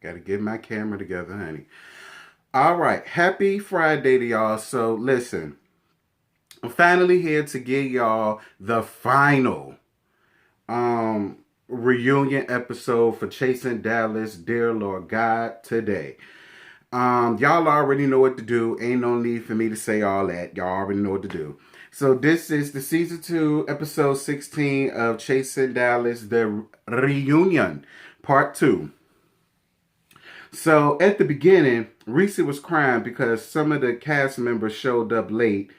Gotta get my camera together, honey. All right. Happy Friday to y'all. So, listen. I'm finally here to give y'all the final reunion episode for Chasing Dallas, Dear Lord God, today. Y'all already know what to do. Ain't no need for me to say all that. Y'all already know what to do. So this is the season 2, episode 16 of Chasing Dallas, the reunion, part 2. So at the beginning, Reese was crying because some of the cast members showed up late.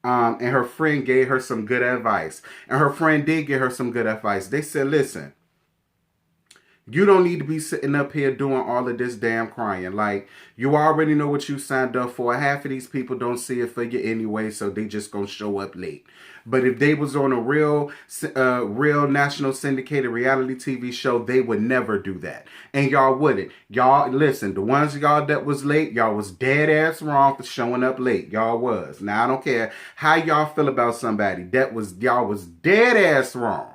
And her friend gave her some good advice. And her friend did give her some good advice. They said, listen, you don't need to be sitting up here doing all of this damn crying. Like, you already know what you signed up for. Half of these people don't see it for you anyway, so they just gonna show up late. But if they was on a real national syndicated reality TV show, they would never do that. And y'all wouldn't. Y'all, listen, the ones of y'all that was late, y'all was dead ass wrong for showing up late. Y'all was. Now, I don't care how y'all feel about somebody. Y'all was dead ass wrong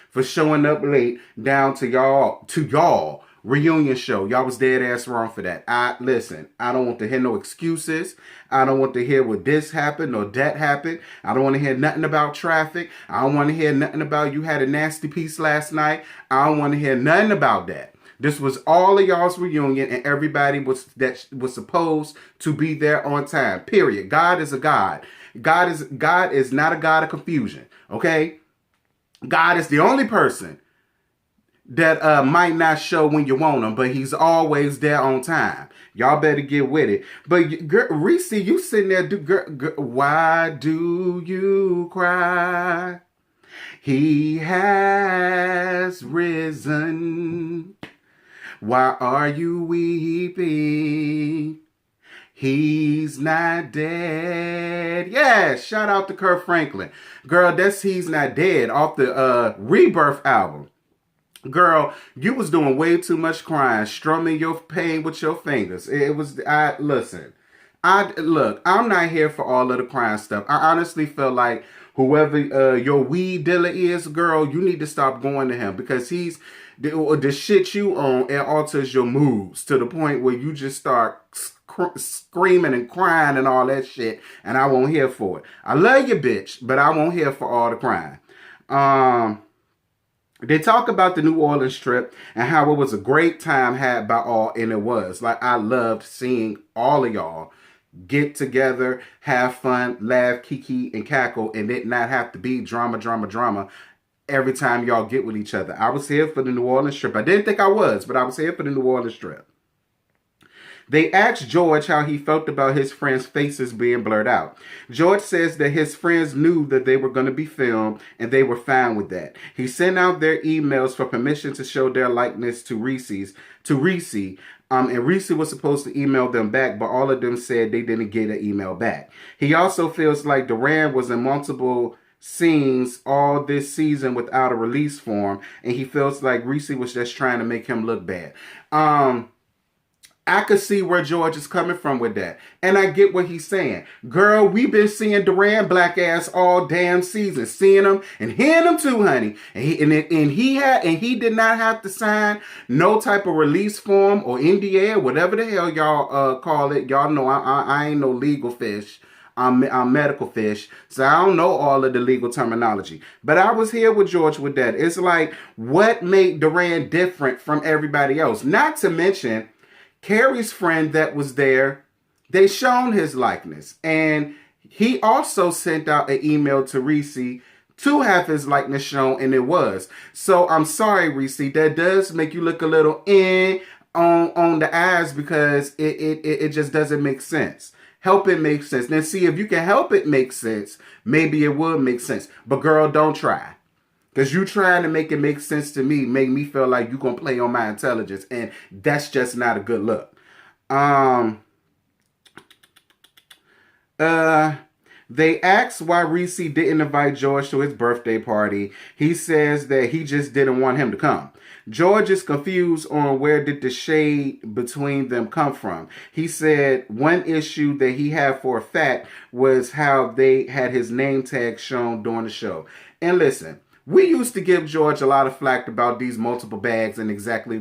for showing up late down to y'all reunion show. Y'all was dead ass wrong for that. Listen, I don't want to hear no excuses. I don't want to hear what this happened or that happened. I don't want to hear nothing about traffic. I don't want to hear nothing about you had a nasty piece last night. I don't want to hear nothing about that. This was all of y'all's reunion, and everybody was supposed to be there on time. Period. God is a God. God is not a God of confusion. Okay? God is the only person that might not show when you want him, but he's always there on time. Y'all better get with it. But girl, Reese, you sitting there, why do you cry? He has risen. Why are you weeping? He's not dead. Yeah, shout out to Kirk Franklin. Girl, that's He's Not Dead off the Rebirth album. Girl, you was doing way too much crying, strumming your pain with your fingers. Listen, I'm not here for all of the crying stuff. I honestly feel like whoever your weed dealer is, girl, you need to stop going to him because the shit you on, it alters your moods to the point where you just start screaming and crying and all that shit, and I won't hear for it. I love you, bitch, but I won't hear for all the crying. They talk about the New Orleans trip and how it was a great time had by all, and it was. Like, I loved seeing all of y'all get together, have fun, laugh, kiki, and cackle, and it not have to be drama every time y'all get with each other. I was here for the New Orleans trip. I didn't think I was, but I was here for the New Orleans trip. They asked George how he felt about his friends' faces being blurred out. George says that his friends knew that they were going to be filmed and they were fine with that. He sent out their emails for permission to show their likeness to Reese. And Reese was supposed to email them back, but all of them said they didn't get an email back. He also feels like Duran was in multiple scenes all this season without a release form, and he feels like Reese was just trying to make him look bad. I could see where George is coming from with that. And I get what he's saying. Girl, we've been seeing Duran black ass all damn season. Seeing him and hearing him too, honey. And he did not have to sign no type of release form or NDA or whatever the hell y'all call it. Y'all know I ain't no legal fish. I'm medical fish, so I don't know all of the legal terminology. But I was here with George with that. It's like, what made Duran different from everybody else? Not to mention, Carrie's friend that was there, they shown his likeness. And he also sent out an email to Reese to have his likeness shown, and it was. So I'm sorry, Reese, that does make you look a little on the eyes because it just doesn't make sense. Help it make sense. Now see, if you can help it make sense, maybe it would make sense. But girl, don't try. Because you trying to make it make sense to me, make me feel like you going to play on my intelligence. And that's just not a good look. They asked why Reese didn't invite George to his birthday party. He says that he just didn't want him to come. George is confused on where did the shade between them come from. He said one issue that he had for a fact was how they had his name tag shown during the show. And listen, We used to give George a lot of flack about these multiple bags and exactly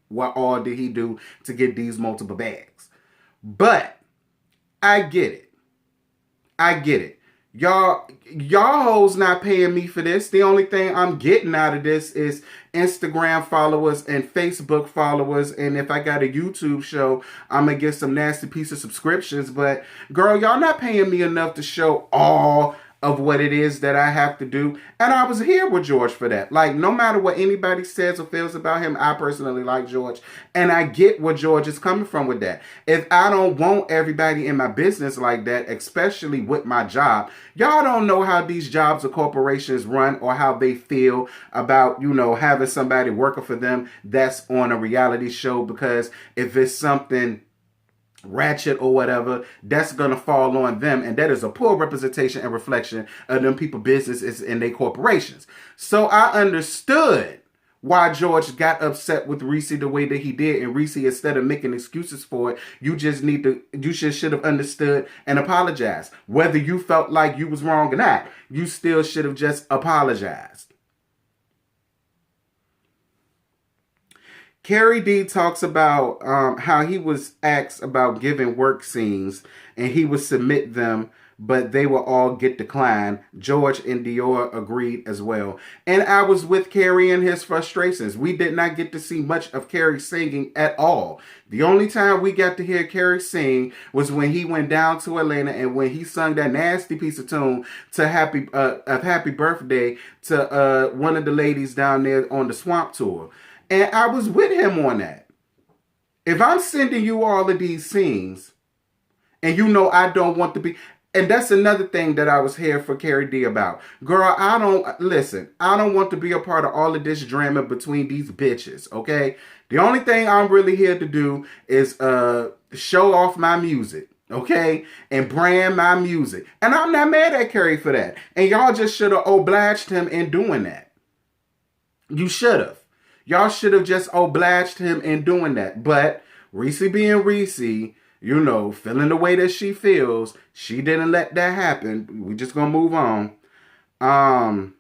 what all did he do to get these multiple bags. But I get it. I get it. Y'all hoes not paying me for this. The only thing I'm getting out of this is Instagram followers and Facebook followers. And if I got a YouTube show, I'm going to get some nasty piece of subscriptions. But girl, y'all not paying me enough to show all of what it is that I have to do. And I was here with George for that. Like, no matter what anybody says or feels about him, I personally like George. And I get where George is coming from with that. If I don't want everybody in my business like that, especially with my job, y'all don't know how these jobs or corporations run or how they feel about, you know, having somebody working for them that's on a reality show. Because if it's something ratchet or whatever, that's gonna fall on them, and that is a poor representation and reflection of them people businesses and their corporations. So I understood why George got upset with Reese the way that he did, and Reese, instead of making excuses for it, you should have understood and apologized. Whether you felt like you was wrong or not, you still should have just apologized. Carrie D talks about how he was asked about giving work scenes and he would submit them, but they will all get declined. George and Dior agreed as well. And I was with Carrie in his frustrations. We did not get to see much of Carrie singing at all. The only time we got to hear Carrie sing was when he went down to Atlanta and when he sung that nasty piece of tune to Happy Birthday to one of the ladies down there on the Swamp Tour. And I was with him on that. If I'm sending you all of these scenes, and you know I don't want to be, and that's another thing that I was here for Carrie D about. Girl, I don't want to be a part of all of this drama between these bitches, okay? The only thing I'm really here to do is show off my music, okay? And brand my music. And I'm not mad at Carrie for that. And y'all just should have obliged him in doing that. You should have. Y'all should have just obliged him in doing that. But Reese being Reese, you know, feeling the way that she feels, she didn't let that happen. We just gonna move on.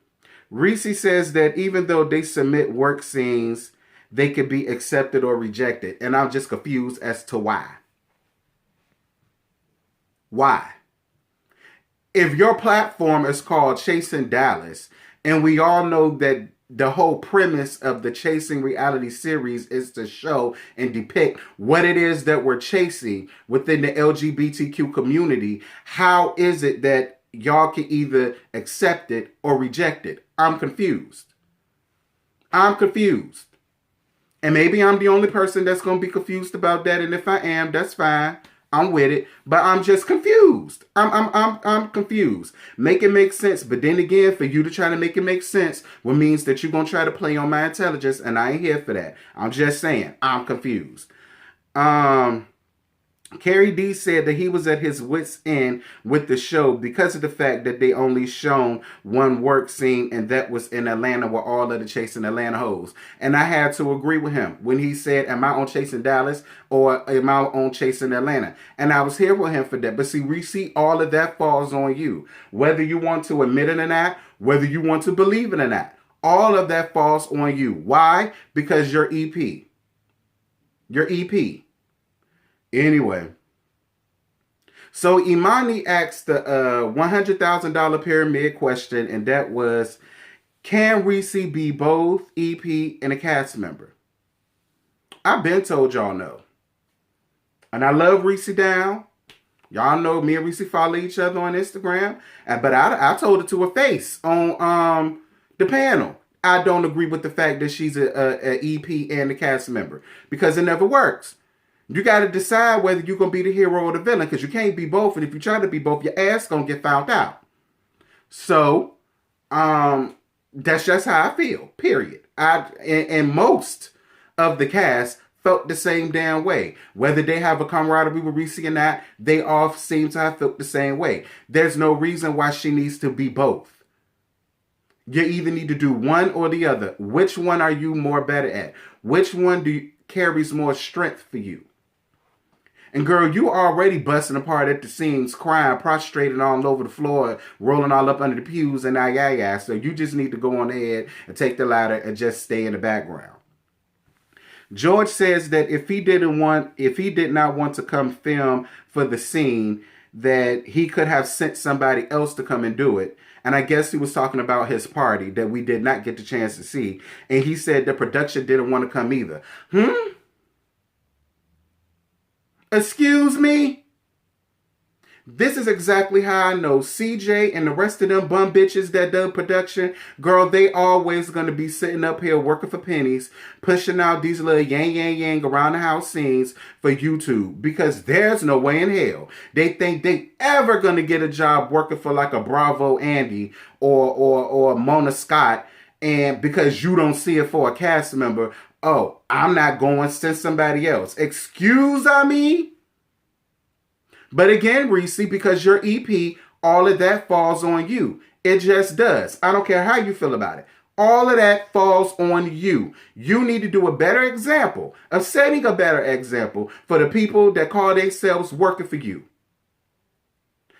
Reese says that even though they submit work scenes, they could be accepted or rejected. And I'm just confused as to why. Why? If your platform is called Chasing Dallas, and we all know that the whole premise of the Chasing reality series is to show and depict what it is that we're chasing within the LGBTQ community, how is it that y'all can either accept it or reject it? I'm confused. I'm confused. And maybe I'm the only person that's going to be confused about that. And if I am, that's fine. I'm with it, but I'm just confused. I'm confused. Make it make sense, but then again, for you to try to make it make sense, what means that you're gonna try to play on my intelligence, and I ain't here for that. I'm just saying, I'm confused. Carrie D said that he was at his wit's end with the show because of the fact that they only shown one work scene, and that was in Atlanta with all of the Chasing Atlanta hoes. And I had to agree with him when he said, am I on Chasing Dallas or am I on Chasing Atlanta? And I was here with him for that. But see, Reese, all of that falls on you. Whether you want to admit it or not, whether you want to believe it or not, all of that falls on you. Why? Because you're EP. You're EP. Anyway, so Imani asked the $100,000 pyramid question, and that was, can Reese be both EP and a cast member? I've been told y'all no. And I love Reese down. Y'all know me and Reese follow each other on Instagram. But I told her to her face on the panel. I don't agree with the fact that she's a EP and a cast member, because it never works. You got to decide whether you're going to be the hero or the villain, because you can't be both. And if you try to be both, your ass going to get found out. So, that's just how I feel, period. And most of the cast felt the same damn way. Whether they have a camaraderie with Reese or not, they all seem to have felt the same way. There's no reason why she needs to be both. You either need to do one or the other. Which one are you more better at? Which one carries more strength for you? And girl, you already busting apart at the seams, crying, prostrated all over the floor, rolling all up under the pews and yeah. So you just need to go on ahead and take the ladder and just stay in the background. George says that if he did not want to come film for the scene, that he could have sent somebody else to come and do it. And I guess he was talking about his party that we did not get the chance to see. And he said the production didn't want to come either. Excuse me? This is exactly how I know CJ and the rest of them bum bitches that do production, girl, they always going to be sitting up here working for pennies, pushing out these little yang around the house scenes for YouTube, because there's no way in hell they think they ever going to get a job working for like a Bravo Andy or Mona Scott, and because you don't see it for a cast member, oh, I'm not going to send somebody else. Excuse me? But again, Reese, because your EP, all of that falls on you. It just does. I don't care how you feel about it. All of that falls on you. You need to do a better example of setting a better example for the people that call themselves working for you.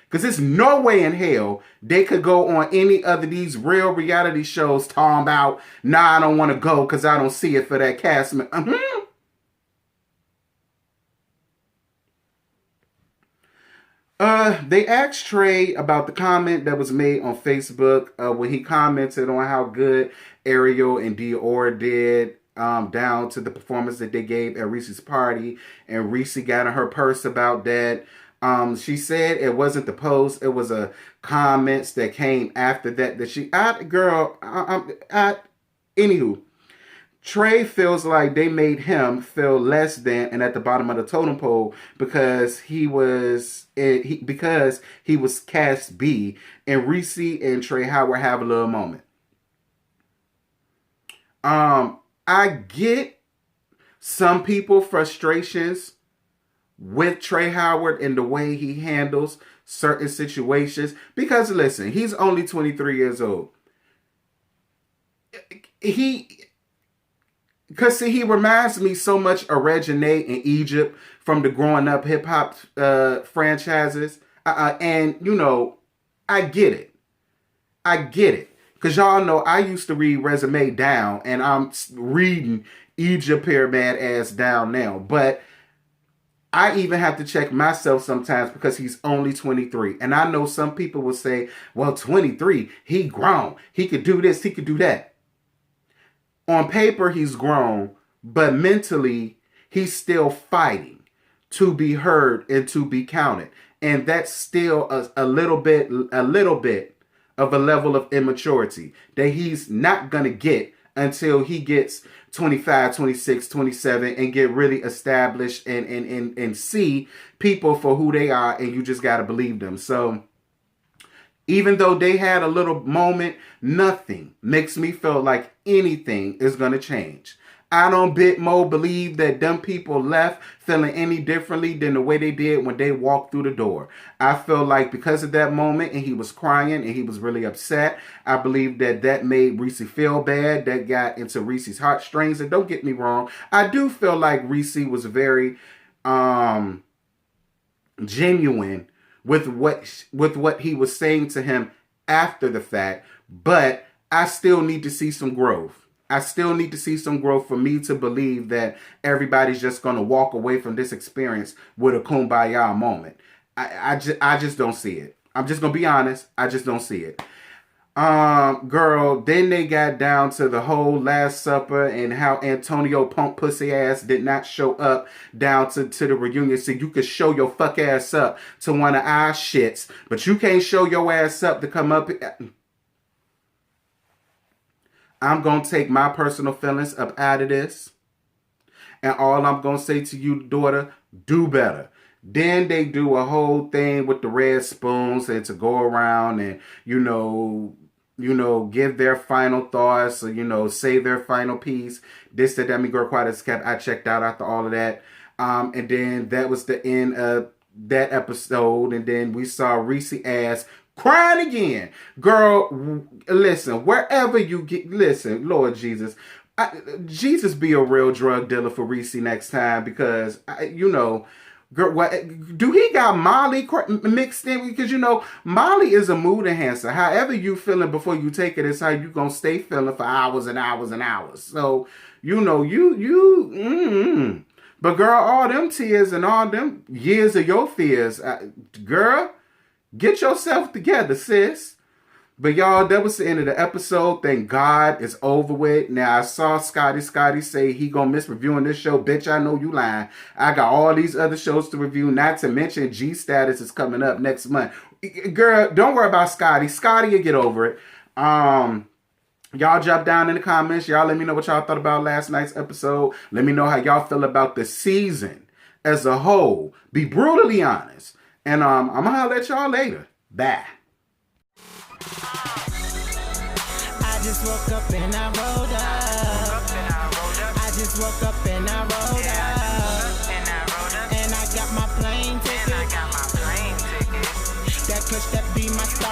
Because there's no way in hell they could go on any other these real reality shows talking about, nah, I don't want to go because I don't see it for that cast member. They asked Trey about the comment that was made on Facebook when he commented on how good Ariel and Dior did down to the performance that they gave at Reese's party. And Reese got in her purse about that. She said it wasn't the post. It was a comments that came after that anywho. Trey feels like they made him feel less than and at the bottom of the totem pole because he was cast B, and Reese and Trey Howard have a little moment. I get some people frustrations with Trey Howard and the way he handles certain situations, because listen, he's only 23 years old. Because he reminds me so much of Reginae in Egypt from the growing up hip hop franchises. And, you know, I get it. Because y'all know I used to read Resume down, and I'm reading Egypt here mad ass down now. But I even have to check myself sometimes because he's only 23. And I know some people will say, well, 23, he grown. He could do this, he could do that. On paper, he's grown, but mentally, he's still fighting to be heard and to be counted. And that's still a little bit of a level of immaturity that he's not going to get until he gets 25, 26, 27 and get really established and see people for who they are, and you just got to believe them. So even though they had a little moment, nothing makes me feel like anything is going to change. I don't believe that them people left feeling any differently than the way they did when they walked through the door. I feel like because of that moment, and he was crying and he was really upset, I believe that made Reese feel bad. That got into Reese's heartstrings. And don't get me wrong, I do feel like Reese was very genuine with what he was saying to him after the fact, but I still need to see some growth. I still need to see some growth for me to believe that everybody's just going to walk away from this experience with a kumbaya moment. I just don't see it. I'm just going to be honest. I just don't see it. Girl, then they got down to the whole Last Supper and how Antonio punk pussy ass did not show up down to the reunion. So you could show your fuck ass up to one of our shits, but you can't show your ass up to come up. I'm going to take my personal feelings up out of this. And all I'm going to say to you, daughter, do better. Then they do a whole thing with the red spoons and to go around and, you know, give their final thoughts or, say their final piece. This, that, I mean, girl, quite as kept. I checked out after all of that. And then that was the end of that episode. And then we saw Reese ass crying again. Girl, listen, wherever you get, listen, Lord Jesus, Jesus be a real drug dealer for Reese next time, because, Girl, what do he got Molly mixed in? Because you know Molly is a mood enhancer. However you feeling before you take it is how you gonna stay feeling for hours and hours and hours. So you know But girl, all them tears and all them years of your fears, girl, get yourself together, sis. But y'all, that was the end of the episode. Thank God it's over with. Now, I saw Scotty say he gonna miss reviewing this show. Bitch, I know you lying. I got all these other shows to review, not to mention G-Status is coming up next month. Girl, don't worry about Scotty. Scotty will get over it. Y'all drop down in the comments. Y'all let me know what y'all thought about last night's episode. Let me know how y'all feel about the season as a whole. Be brutally honest. And I'm gonna holler at y'all later. Bye. I just woke up and I rolled up. I just woke up and I rolled up. And I got my plane ticket. That kush, that be my style.